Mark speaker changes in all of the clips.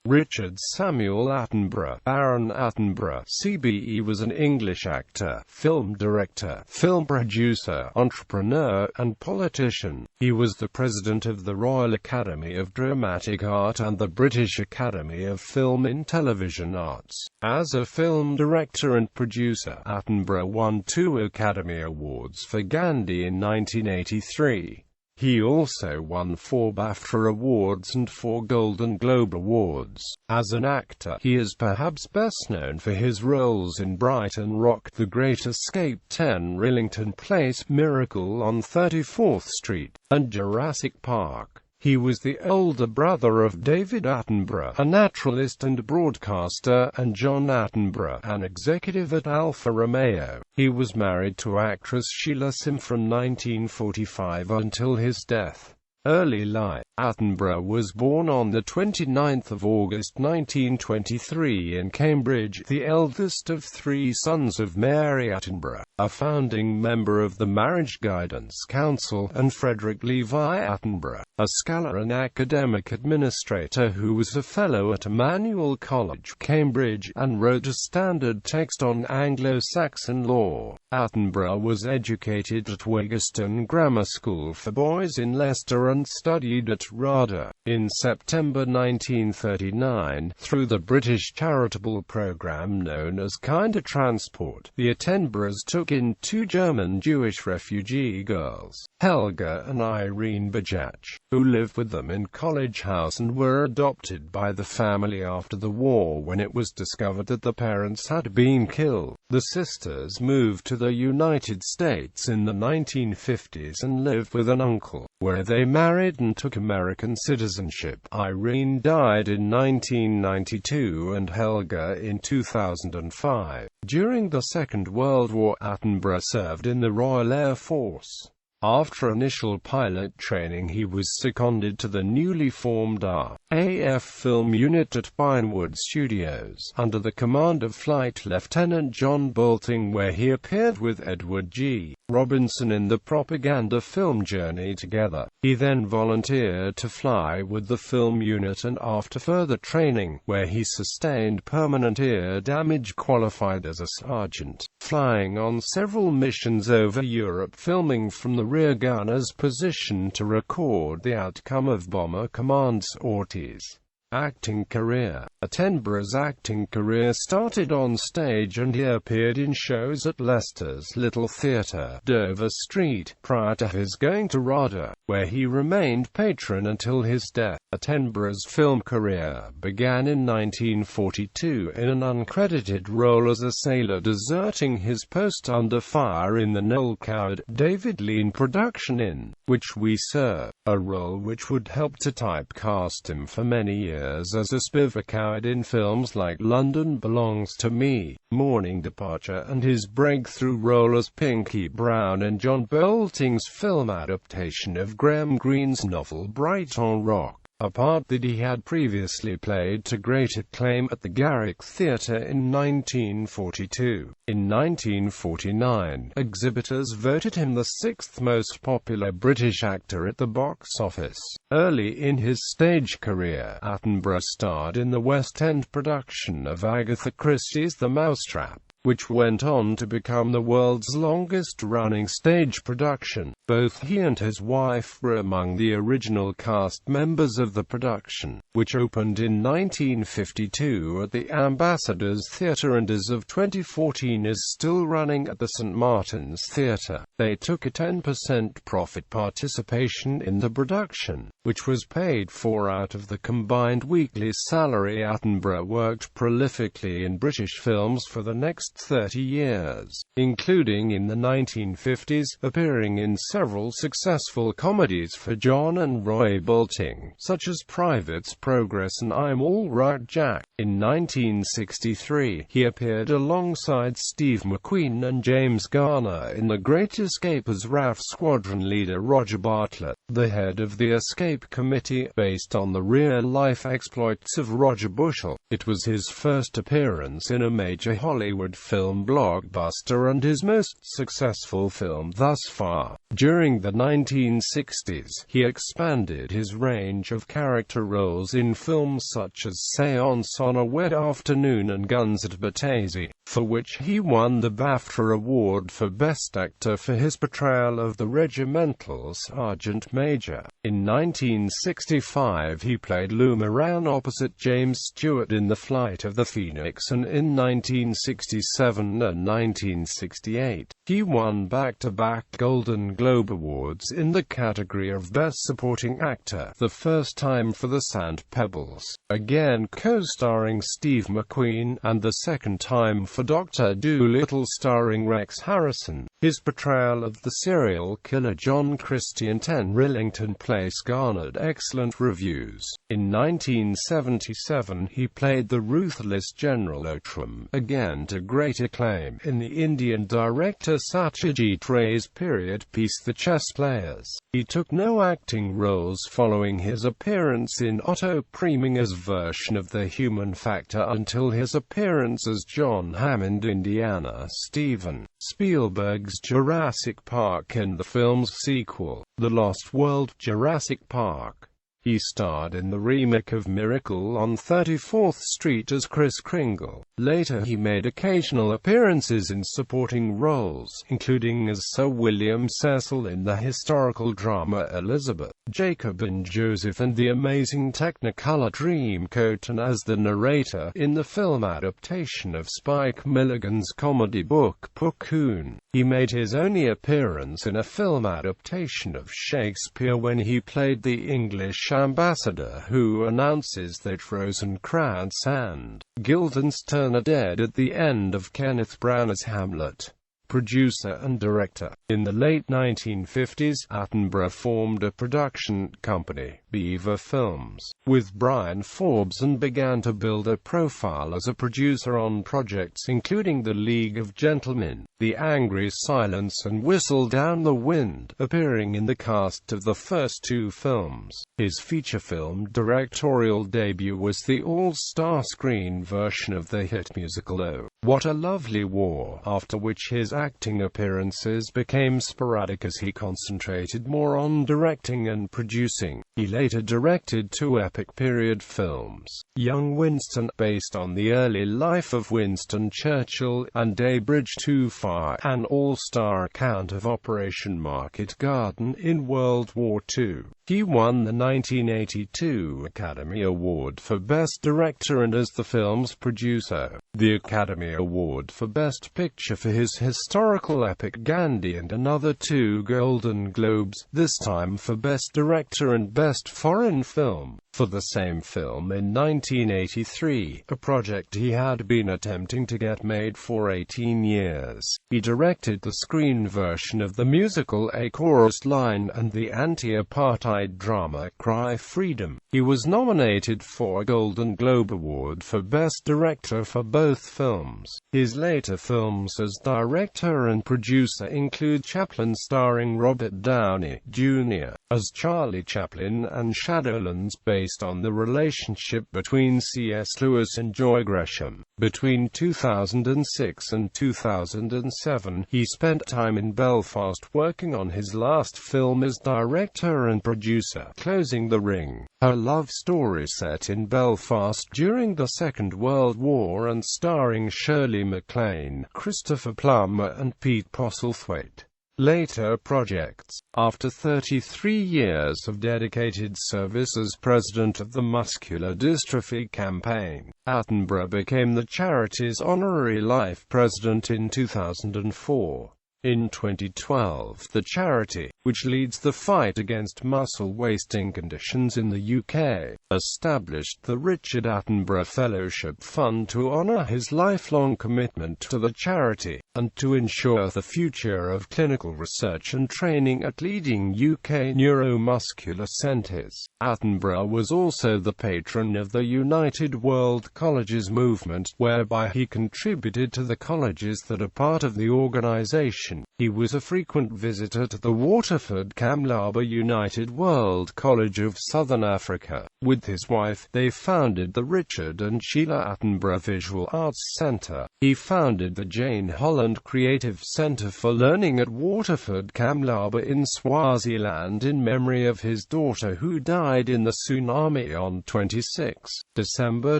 Speaker 1: Richard Samuel Attenborough, Baron Attenborough, CBE, was an English actor, film director, film producer, entrepreneur, and politician. He was the president of the Royal Academy of Dramatic Art and the British Academy of Film and Television Arts. As a film director and producer, Attenborough won 2 Academy Awards for Gandhi in 1983. He also won 4 BAFTA Awards and 4 Golden Globe Awards. As an actor, he is perhaps best known for his roles in Brighton Rock, The Great Escape, 10 Rillington Place, Miracle on 34th Street, and Jurassic Park. He was the older brother of David Attenborough, a naturalist and broadcaster, and John Attenborough, an executive at Alfa Romeo. He was married to actress Sheila Sim from 1945 until his death. Early life. Attenborough was born on the 29th of August 1923 in Cambridge, the eldest of 3 sons of Mary Attenborough, a founding member of the Marriage Guidance Council, and Frederick Levi Attenborough, a scholar and academic administrator who was a fellow at Emmanuel College, Cambridge, and wrote a standard text on Anglo-Saxon law. Attenborough was educated at Wigston Grammar School for Boys in Leicester and studied at RADA. In September 1939, through the British charitable programme known as Kinder Transport, the Attenboroughs took in 2 German Jewish refugee girls, Helga and Irene Bajach, who lived with them in College House and were adopted by the family after the war when it was discovered that the parents had been killed. The sisters moved to the United States in the 1950s and lived with an uncle, where they married and took American citizenship. Irene died in 1992 and Helga in 2005. During the Second World War, Attenborough served in the Royal Air Force. After initial pilot training, he was seconded to the newly formed RAF film unit at Pinewood Studios, under the command of Flight Lieutenant John Boulting, where he appeared with Edward G. Robinson in the propaganda film Journey Together. He then volunteered to fly with the film unit and after further training, where he sustained permanent ear damage, qualified as a sergeant, flying on several missions over Europe, filming from the rear gunner's position to record the outcome of Bomber Command sorties. Acting career. Attenborough's acting career started on stage and he appeared in shows at Leicester's Little Theatre, Dover Street, prior to his going to RADA, where he remained patron until his death. Attenborough's film career began in 1942 in an uncredited role as a sailor deserting his post under fire in the Noel Coward, David Lean production In Which We Serve, a role which would help to typecast him for many years as a spiver coward in films like London Belongs to Me, Morning Departure, and his breakthrough role as Pinky Brown in John Boulting's film adaptation of Graham Greene's novel Brighton Rock, a part that he had previously played to great acclaim at the Garrick Theatre in 1942. In 1949, exhibitors voted him the 6th most popular British actor at the box office. Early in his stage career, Attenborough starred in the West End production of Agatha Christie's The Mousetrap, which went on to become the world's longest-running stage production. Both he and his wife were among the original cast members of the production, which opened in 1952 at the Ambassadors Theatre and as of 2014 is still running at the St Martin's Theatre. They took a 10% profit participation in the production, which was paid for out of the combined weekly salary. Attenborough worked prolifically in British films for the next 30 years, including in the 1950s, appearing in several successful comedies for John and Roy Boulting, such as Private's Progress and I'm All Right Jack. In 1963, he appeared alongside Steve McQueen and James Garner in The Great Escape as RAF Squadron leader Roger Bartlett, the head of the Escape Committee, based on the real-life exploits of Roger Bushell. It was his first appearance in a major Hollywood film blockbuster and his most successful film thus far. During the 1960s, he expanded his range of character roles in films such as Seance on a Wet Afternoon and Guns at Batazi, for which he won the BAFTA Award for Best Actor for his portrayal of the regimental sergeant major. In 1965 he played Lou Moran opposite James Stewart in The Flight of the Phoenix, and in 1967 and 1968, he won back-to-back Golden Globe Awards in the category of Best Supporting Actor, the first time for The Sand Pebbles, again co-starring Steve McQueen, and the second time for Dr. Dolittle starring Rex Harrison. His portrayal of the serial killer John Christian Ten Rillington Place garnered excellent reviews. In 1977 he played the ruthless General Outram, again to great acclaim, in the Indian director Satyajit Ray's period piece The Chess Players. He took no acting roles following his appearance in Otto Preminger's version of The Human Factor until his appearance as John Hammond Indiana Steven Spielberg's Jurassic Park and the film's sequel, The Lost World: Jurassic Park. He starred in the remake of Miracle on 34th Street as Kris Kringle. Later he made occasional appearances in supporting roles, including as Sir William Cecil in the historical drama Elizabeth, Jacob and Joseph and the Amazing Technicolor Dreamcoat, and as the narrator in the film adaptation of Spike Milligan's comedy book Puck-Hoon. He made his only appearance in a film adaptation of Shakespeare when he played the English ambassador who announces that Rosencrantz and Guildenstern are dead at the end of Kenneth Branagh's Hamlet. Producer and director. In the late 1950s, Attenborough formed a production company, Beaver Films, with Brian Forbes and began to build a profile as a producer on projects including The League of Gentlemen, The Angry Silence and Whistle Down the Wind, appearing in the cast of the first two films. His feature film directorial debut was the all-star screen version of the hit musical Oh, What a Lovely War, after which his acting appearances became sporadic as he concentrated more on directing and producing. He later directed two epic period films, Young Winston, based on the early life of Winston Churchill, and A Bridge Too Far, an all-star account of Operation Market Garden in World War II. He won the 1982 Academy Award for Best Director and as the film's producer, the Academy Award for Best Picture for his historical epic Gandhi, and another two Golden Globes, this time for Best Director and Best Foreign Film, for the same film in 1983, a project he had been attempting to get made for 18 years. He directed the screen version of the musical A Chorus Line and the anti-apartheid drama Cry Freedom. He was nominated for a Golden Globe Award for Best Director for both films. His later films as director and producer include Chaplin starring Robert Downey Jr. as Charlie Chaplin and Shadowlands, based on the relationship between C.S. Lewis and Joy Gresham. Between 2006 and 2007, he spent time in Belfast working on his last film as director and producer, Closing the Ring, a love story set in Belfast during the Second World War and starring Shirley MacLaine, Christopher Plummer and Pete Postlethwaite. Later projects. After 33 years of dedicated service as president of the Muscular Dystrophy Campaign, Attenborough became the charity's honorary life president in 2004. In 2012, the charity, which leads the fight against muscle wasting conditions in the UK, established the Richard Attenborough Fellowship Fund to honour his lifelong commitment to the charity, and to ensure the future of clinical research and training at leading UK neuromuscular centres. Attenborough was also the patron of the United World Colleges movement, whereby he contributed to the colleges that are part of the organisation. He was a frequent visitor to the water Waterford Kamlaba United World College of Southern Africa. With his wife, they founded the Richard and Sheila Attenborough Visual Arts Centre. He founded the Jane Holland Creative Centre for Learning at Waterford Kamlaba in Swaziland in memory of his daughter who died in the tsunami on 26 December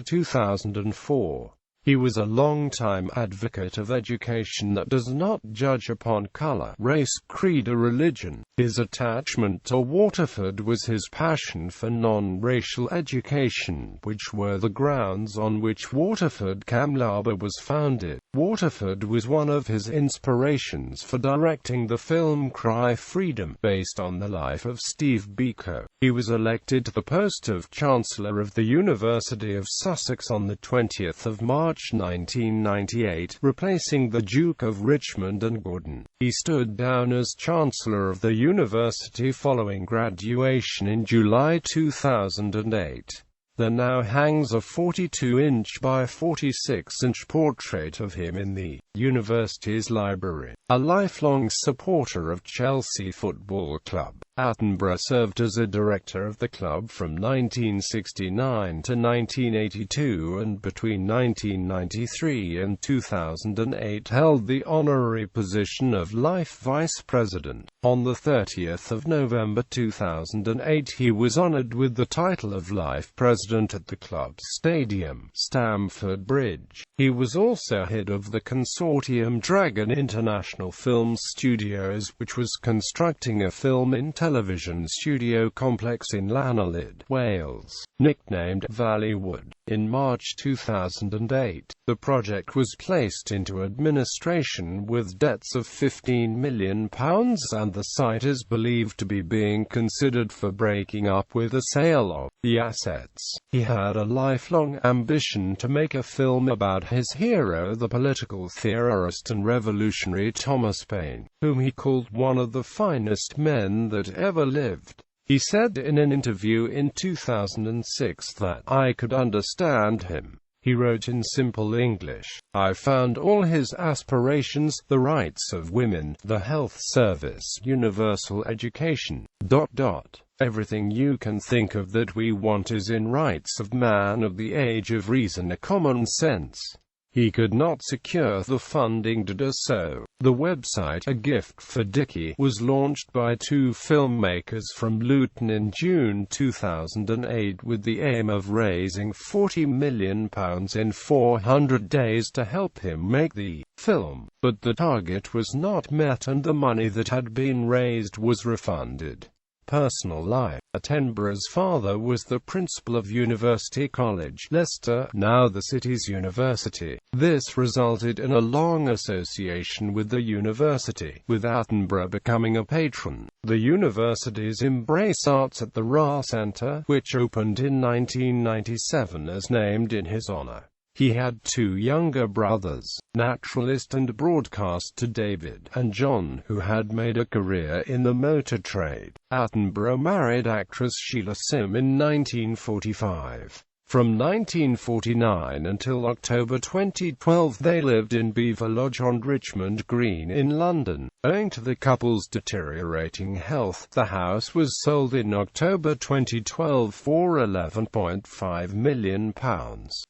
Speaker 1: 2004. He was a long-time advocate of education that does not judge upon color, race, creed or religion. His attachment to Waterford was his passion for non-racial education, which were the grounds on which Waterford Kamlaba was founded. Waterford was one of his inspirations for directing the film Cry Freedom, based on the life of Steve Biko. He was elected to the post of Chancellor of the University of Sussex on the 20th of March 1998, replacing the Duke of Richmond and Gordon. He stood down as Chancellor of the university following graduation in July 2008. There now hangs a 42-inch by 46-inch portrait of him in the university's library. A lifelong supporter of Chelsea Football Club, Attenborough served as a director of the club from 1969 to 1982 and between 1993 and 2008 held the honorary position of Life Vice President. On the 30th of November 2008 he was honored with the title of Life President at the club's stadium, Stamford Bridge. He was also head of the consortium Dragon International Film Studios, which was constructing a film in television studio complex in Llanelid, Wales, nicknamed Valleywood. In March 2008, the project was placed into administration with debts of £15 million, and the site is believed to be being considered for breaking up with a sale of the assets. He had a lifelong ambition to make a film about his hero, the political theorist and revolutionary Thomas Paine, whom he called one of the finest men that ever lived. He said in an interview in 2006 that, "I could understand him. He wrote in simple English. I found all his aspirations, the rights of women, the health service, universal education, ... everything you can think of that we want is in Rights of Man of the Age of Reason and Common Sense." He could not secure the funding to do so. The website A Gift for Dickie was launched by two filmmakers from Luton in June 2008 with the aim of raising £40 million in 400 days to help him make the film. But the target was not met and the money that had been raised was refunded. Personal life. Attenborough's father was the principal of University College, Leicester, now the city's university. This resulted in a long association with the university, with Attenborough becoming a patron. The university's Embrace Arts at the Ra Centre, which opened in 1997, is named in his honour. He had two younger brothers, naturalist and broadcaster David and John, who had made a career in the motor trade. Attenborough married actress Sheila Sim in 1945. From 1949 until October 2012 they lived in Beaver Lodge on Richmond Green in London. Owing to the couple's deteriorating health, the house was sold in October 2012 for £11.5 million.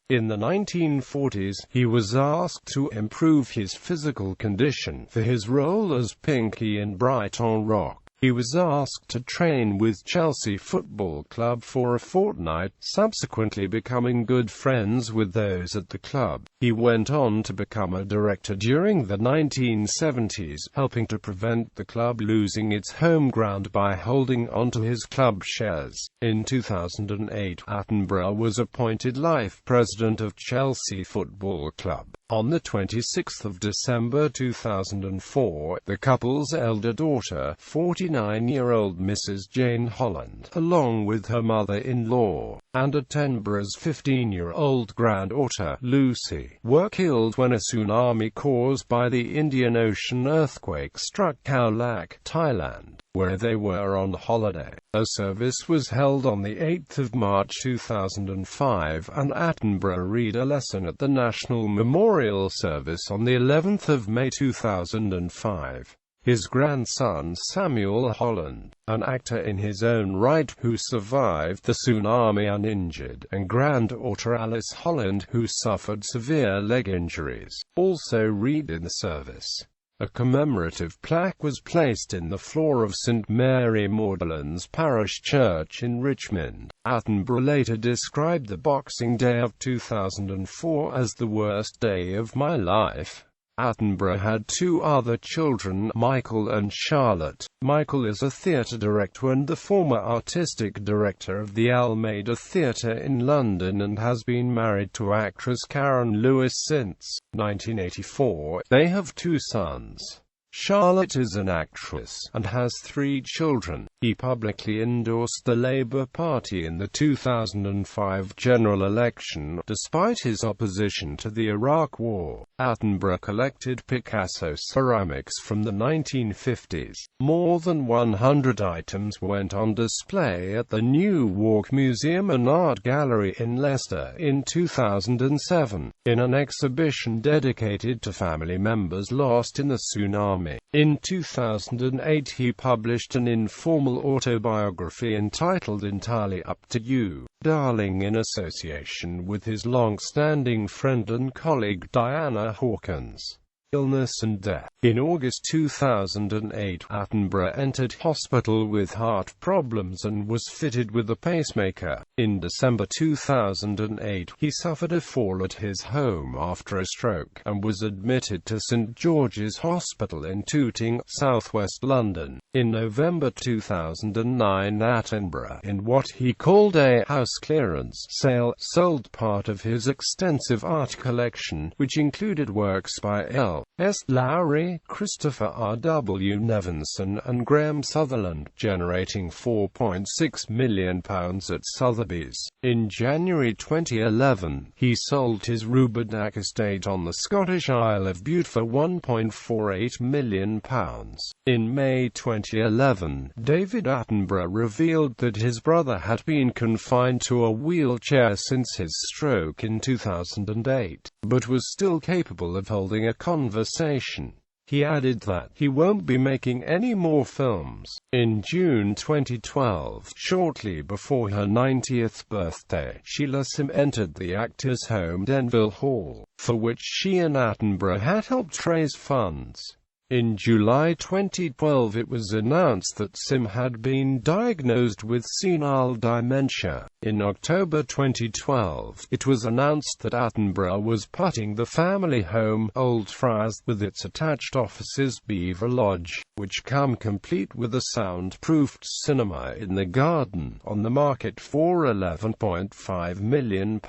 Speaker 1: In the 1940s, he was asked to improve his physical condition for his role as Pinky in Brighton Rock. He was asked to train with Chelsea Football Club for a fortnight, subsequently becoming good friends with those at the club. He went on to become a director during the 1970s, helping to prevent the club losing its home ground by holding onto his club shares. In 2008, Attenborough was appointed life president of Chelsea Football Club. On the 26th of December 2004, the couple's elder daughter, 49-year-old Mrs. Jane Holland, along with her mother-in-law, and Attenborough's 15-year-old granddaughter, Lucy, were killed when a tsunami caused by the Indian Ocean earthquake struck Khao Lak, Thailand, where they were on holiday. A service was held on the 8th of March 2005, and Attenborough read a lesson at the National Memorial Service on the 11th of May 2005. His grandson Samuel Holland, an actor in his own right who survived the tsunami uninjured, and granddaughter Alice Holland who suffered severe leg injuries, also read in the service. A commemorative plaque was placed in the floor of St. Mary Magdalene's Parish Church in Richmond. Attenborough later described the Boxing Day of 2004 as the worst day of my life. Attenborough had two other children, Michael and Charlotte. Michael is a theatre director and the former artistic director of the Almeida Theatre in London and has been married to actress Karen Lewis since 1984. They have two sons. Charlotte is an actress and has 3 children. He publicly endorsed the Labour Party in the 2005 general election, despite his opposition to the Iraq War. Attenborough collected Picasso ceramics from the 1950s. More than 100 items went on display at the New Walk Museum and Art Gallery in Leicester in 2007, in an exhibition dedicated to family members lost in the tsunami. In 2008 he published an informal autobiography entitled Entirely Up to You, Darling, in association with his long-standing friend and colleague Diana Hawkins. Illness and death. In August 2008, Attenborough entered hospital with heart problems and was fitted with a pacemaker. In December 2008, he suffered a fall at his home after a stroke, and was admitted to St George's Hospital in Tooting, southwest London. In November 2009, Attenborough, in what he called a house clearance sale, sold part of his extensive art collection, which included works by L.S. Lowry, Christopher R.W. Nevinson and Graham Sutherland, generating £4.6 million at Sotheby's. In January 2011, he sold his Rubberdack estate on the Scottish Isle of Bute for £1.48 million. In May 2011, David Attenborough revealed that his brother had been confined to a wheelchair since his stroke in 2008, but was still capable of holding a conversation. He added that he won't be making any more films. In June 2012, shortly before her 90th birthday, Sheila Sim entered the actor's home Denville Hall, for which she and Attenborough had helped raise funds. In July 2012 it was announced that Sim had been diagnosed with senile dementia. In October 2012, it was announced that Attenborough was putting the family home, Old Friars, with its attached offices, Beaver Lodge, which come complete with a soundproofed cinema in the garden, on the market for £11.5 million.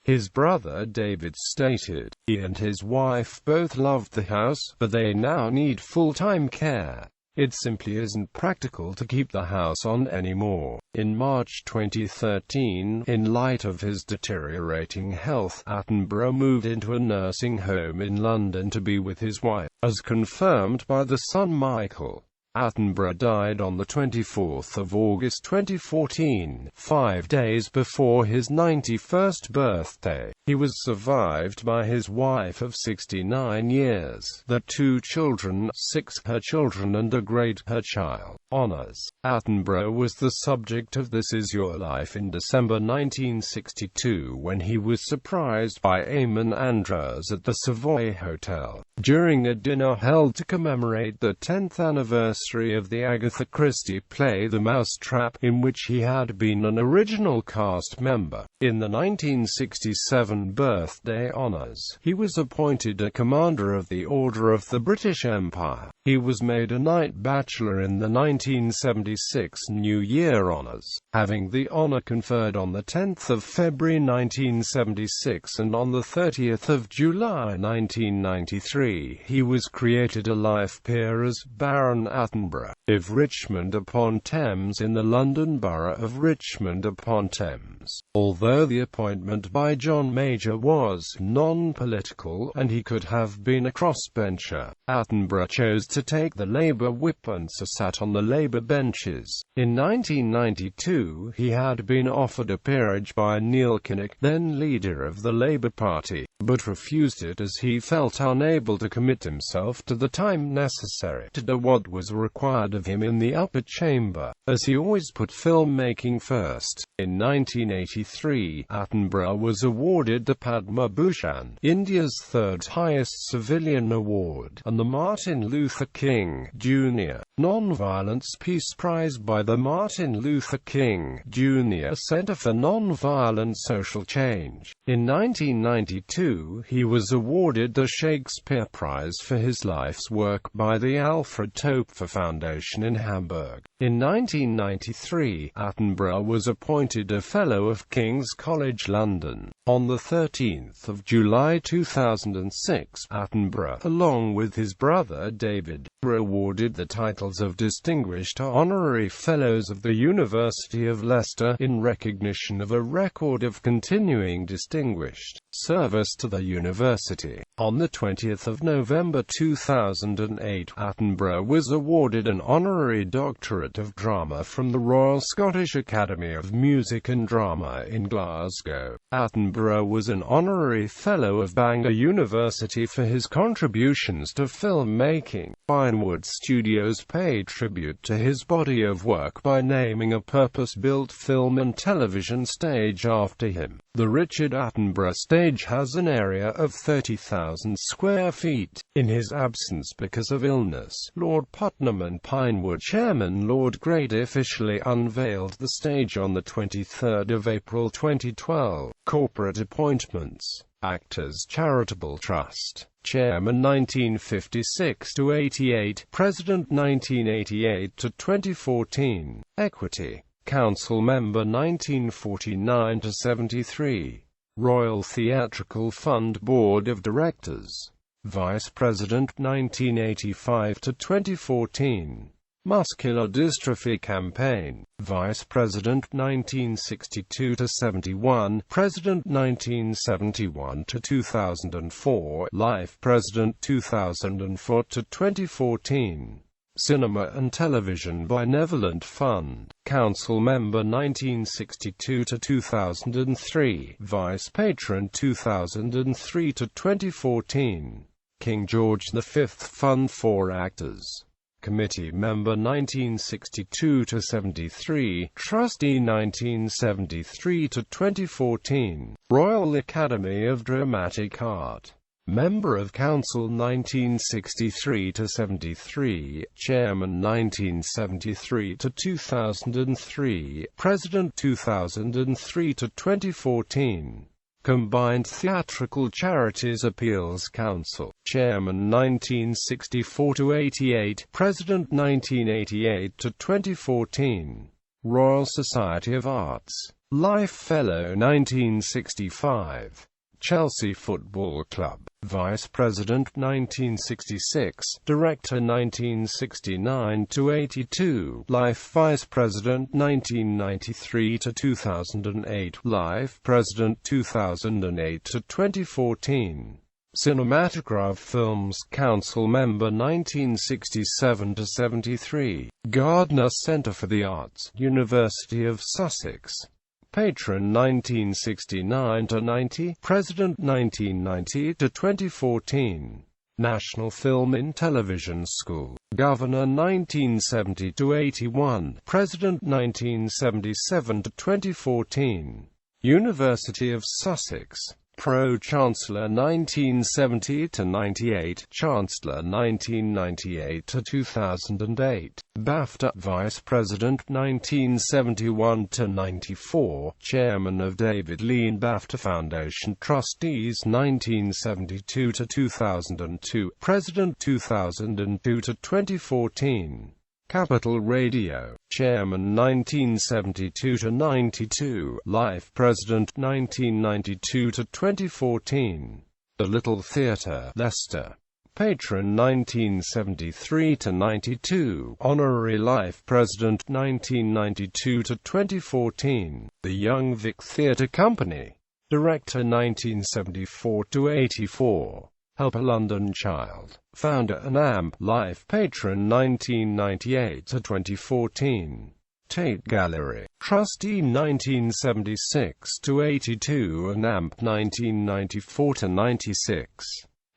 Speaker 1: His brother David stated, he and his wife both loved the house, but they now need full-time care. It simply isn't practical to keep the house on anymore. In March 2013, in light of his deteriorating health, Attenborough moved into a nursing home in London to be with his wife, as confirmed by the son Michael. Attenborough died on the 24th of August 2014, 5 days before his 91st birthday. He was survived by his wife of 69 years, their 2 children, 6 her children and a great-grandchild. Honours. Attenborough was the subject of This Is Your Life in December 1962 when he was surprised by Eamon Andros at the Savoy Hotel, during a dinner held to commemorate the 10th anniversary of the Agatha Christie play The Mousetrap, in which he had been an original cast member. In the 1967 birthday honours, he was appointed a Commander of the Order of the British Empire. He was made a Knight Bachelor in the 1976 New Year honours, having the honour conferred on the 10th of February 1976, and on the 30th of July 1993 he was created a life peer as Baron Attenborough of Richmond-upon-Thames in the London Borough of Richmond-upon-Thames. terms. Although the appointment by John Major was non-political, and he could have been a crossbencher, Attenborough chose to take the Labour whip and so sat on the Labour benches. In 1992, he had been offered a peerage by Neil Kinnock, then leader of the Labour Party, but refused it as he felt unable to commit himself to the time necessary to do what was required of him in the upper chamber, as he always put filmmaking first. In 1983, Attenborough was awarded the Padma Bhushan, India's third highest civilian award, and the Martin Luther King, Jr. Non-Violence Peace Prize by the Martin Luther King, Jr. Center for Nonviolent Social Change. In 1992, he was awarded the Shakespeare Prize for his life's work by the Alfred Topfer Foundation in Hamburg. In 1993, Attenborough was appointed a Fellow of King's College London. On 13 July 2006, Attenborough, along with his brother David, were awarded the titles of Distinguished Honorary Fellows of the University of Leicester, in recognition of a record of continuing distinguished service to the university. On 20 November 2008, Attenborough was awarded an honorary doctorate of drama from the Royal Scottish Academy of Music and Drama in Glasgow. Attenborough was an honorary fellow of Bangor University for his contributions to filmmaking. Pinewood Studios paid tribute to his body of work by naming a purpose-built film and television stage after him. The Richard Attenborough Stage has an area of 30,000 square feet. In his absence because of illness, Lord Putnam and Pinewood Chairman Lord Grade officially unveiled the stage on 23 April 2012. Corporate appointments. Actors Charitable Trust. Chairman 1956–88, President 1988–2014. Equity Council Member 1949–73. Royal Theatrical Fund Board of Directors. Vice President 1985–2014. Muscular Dystrophy Campaign. Vice President 1962–71, President 1971–2004, Life President 2004–2014. Cinema and Television Benevolent Fund. Council Member 1962–2003, Vice Patron 2003–2014. King George V Fund for Actors. Committee Member 1962–73, Trustee 1973–2014. Royal Academy of Dramatic Art. Member of Council 1963–73, Chairman 1973–2003, President 2003–2014. Combined Theatrical Charities Appeals Council. Chairman 1964–88, President 1988–2014. Royal Society of Arts. Life Fellow 1965. Chelsea Football Club. Vice President 1966, Director 1969–82, Life Vice President 1993–2008, Life President 2008–2014. Cinematograph Films Council Member 1967–73. Gardner Centre for the Arts, University of Sussex. Patron 1969–90, President 1990–2014. National Film and Television School. Governor 1970–81, President 1977–2014. University of Sussex. Pro-Chancellor 1970–98, Chancellor 1998–2008. BAFTA Vice President 1971–94, Chairman of David Lean BAFTA Foundation Trustees 1972–2002, President 2002–2014. Capital Radio. Chairman 1972–92, Life President 1992–2014. The Little Theatre, Leicester. Patron 1973–92, Honorary Life President 1992–2014, The Young Vic Theatre Company, Director 1974–84, Helper London Child, Founder and AMP Life Patron 1998–2014, Tate Gallery, Trustee 1976–82 and AMP 1994–96.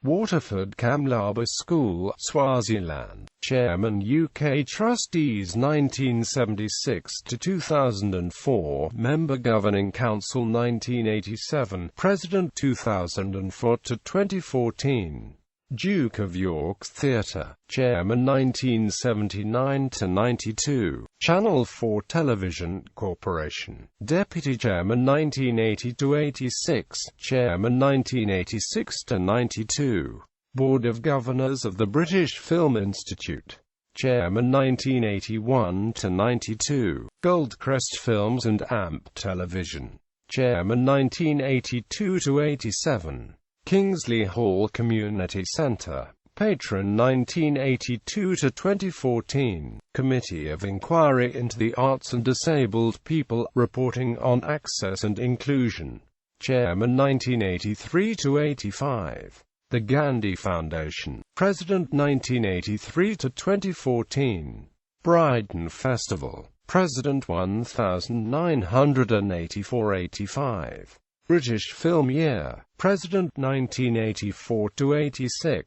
Speaker 1: Waterford Kamlaba School, Swaziland, Chairman UK Trustees 1976–2004, Member Governing Council 1987, President 2004–2014. Duke of York's Theatre, Chairman 1979–92, Channel 4 Television Corporation, Deputy Chairman 1980–86, Chairman 1986–92, Board of Governors of the British Film Institute, Chairman 1981–92, Goldcrest Films and AMP Television, Chairman 1982–87. Kingsley Hall Community Centre, Patron 1982–2014, Committee of Inquiry into the Arts and Disabled People, reporting on access and inclusion, Chairman 1983–85. The Gandhi Foundation, President 1983–2014. Brighton Festival, President 1984–85. British Film Year, President 1984–86.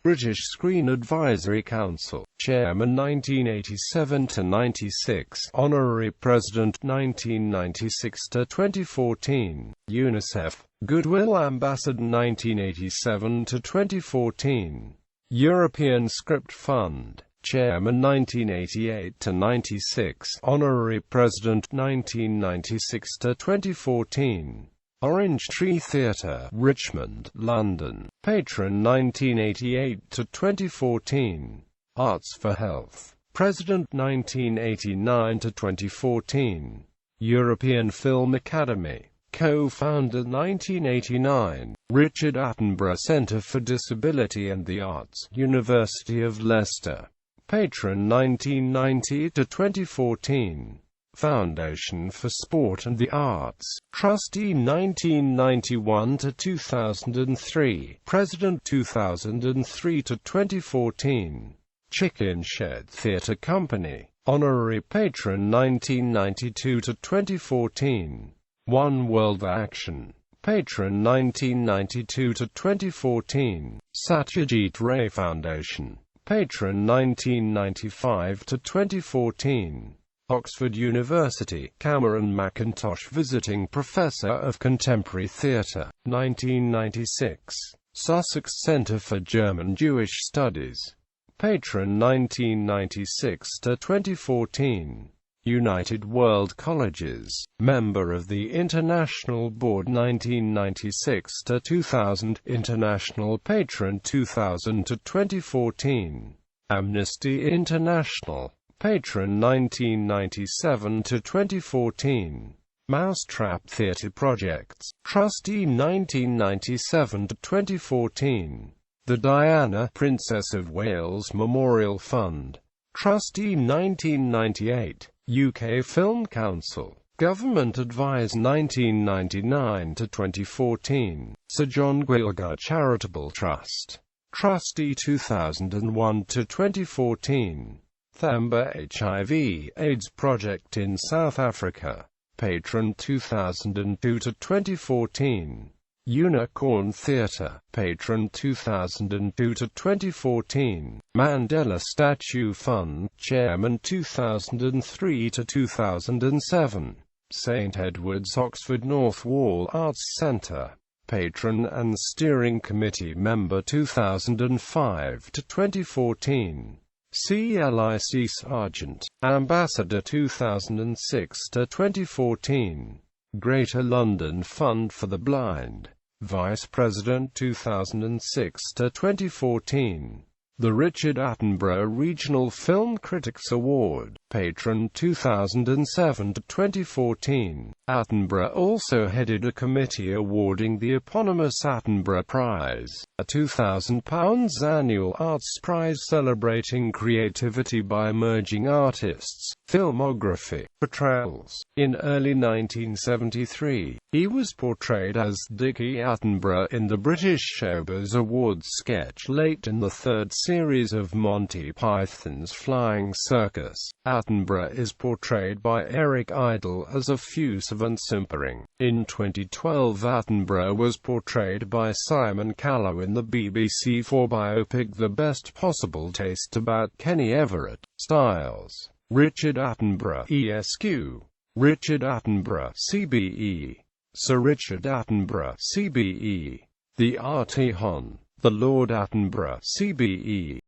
Speaker 1: British Screen Advisory Council, Chairman 1987–96, Honorary President 1996–2014, UNICEF, Goodwill Ambassador 1987–2014, European Script Fund, Chairman 1988–96, Honorary President 1996–2014. Orange Tree Theatre, Richmond, London, Patron 1988–2014. Arts for Health, President 1989–2014. European Film Academy, co-founder 1989. Richard Attenborough Centre for Disability and the Arts, University of Leicester, Patron 1990–2014. Foundation for Sport and the Arts, Trustee 1991–2003, President 2003–2014. Chicken Shed Theatre Company, Honorary Patron 1992–2014. One World Action, Patron 1992–2014. Satyajit Ray Foundation, Patron 1995–2014. Oxford University, Cameron Mackintosh Visiting Professor of Contemporary Theatre, 1996. Sussex Centre for German Jewish Studies, Patron 1996–2014. United World Colleges, Member of the International Board 1996–2000, International Patron 2000–2014. Amnesty International, Patron 1997–2014. Mousetrap Theatre Projects, Trustee 1997–2014. The Diana, Princess of Wales Memorial Fund, Trustee 1998. UK Film Council, Government Advised 1999–2014. Sir John Gwilgar Charitable Trust, Trustee 2001–2014. Thamba HIV/AIDS Project in South Africa, Patron 2002–2014. Unicorn Theatre, Patron 2002–2014. Mandela Statue Fund, Chairman 2003–2007. St Edward's Oxford North Wall Arts Centre, Patron and Steering Committee Member 2005–2014. CLIC Sergeant, Ambassador 2006–2014. Greater London Fund for the Blind, Vice President 2006–2014. The Richard Attenborough Regional Film Critics Award, Patron 2007–2014. Attenborough also headed a committee awarding the eponymous Attenborough Prize, a £2,000 annual arts prize celebrating creativity by emerging artists. Filmography. Portrayals. In early 1973, he was portrayed as Dickie Attenborough in the British Showbiz Awards sketch Late in the third series of Monty Python's Flying Circus. Attenborough is portrayed by Eric Idle as effusive and simpering. In 2012, Attenborough was portrayed by Simon Callow in the BBC 4 biopic The Best Possible Taste about Kenny Everett. Styles. Richard Attenborough, ESQ. Richard Attenborough, CBE. Sir Richard Attenborough, CBE. The RT Hon. The Lord Attenborough, CBE.